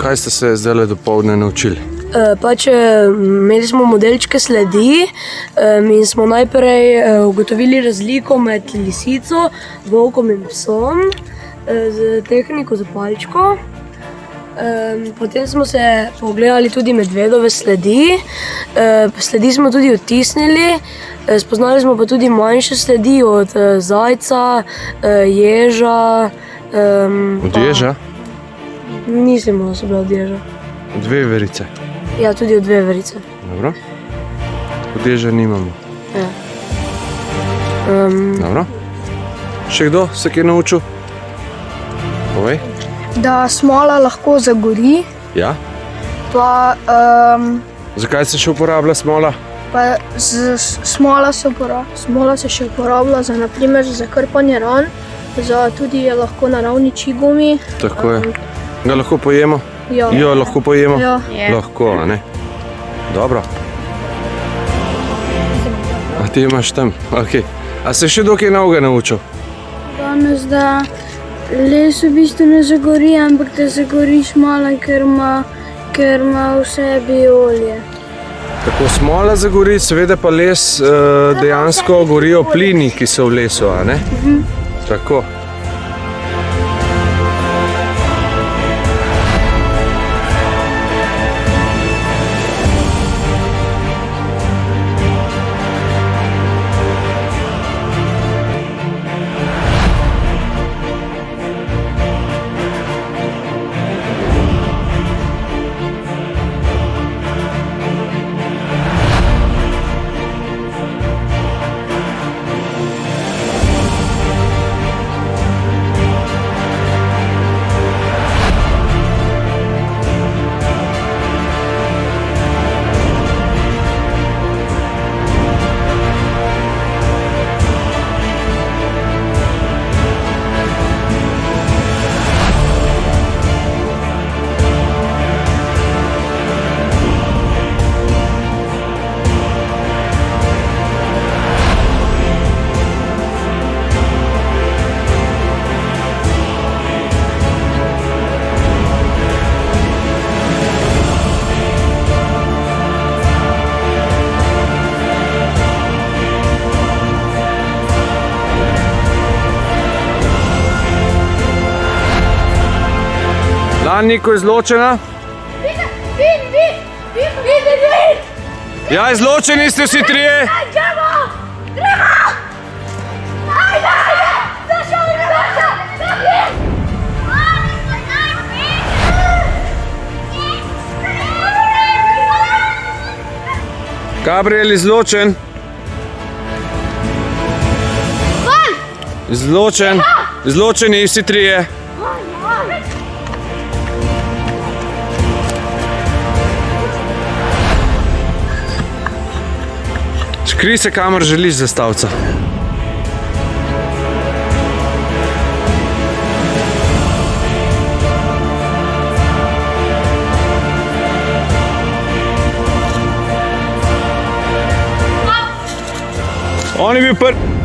Kaj ste se zdaj dopoldne naučili? Imeli smo modelčke sledi in smo najprej ugotovili razliko med lisico, volkom in psom z tehniko za palčko. Potem smo se pogledali tudi medvedove sledi. Sledi smo tudi odtisnili, spoznali smo pa tudi manjše sledi od zajca, ježa. Od ježa? Mislim, da so bile od ježa. Od veverice? Ja, tudi od veverice. Dobro. Od ježa nimamo. Ja. Dobro. Še kdo se kaj naučil? Povej. Da smola lahko zagori. Ja. Pa, Zakaj se še uporablja smola? pa smola se še uporablja za, na primer, za krpanje ran, tudi je lahko naravni čigumi. Tako je. Ga lahko pojemo? Ja. Jo, lahko pojemo? Ja. Lahko, a ne? Dobro. A ti imaš tam? Ok. A se še dokaj novega naučil? Danes, da les v bistvu ne zagori, ampak da zagori smola, ker ima v sebi olje. Tako smola zagori, seveda pa les dejansko gorijo plini, ki so v lesu, a ne? Tako. Lani, ko je izločena? Ja, izločeni ste vsi trije. Gabriel izločen. Izločen. Izločeni vsi trije. Skrij se, kamor želiš, zastavca. On je bil prvi.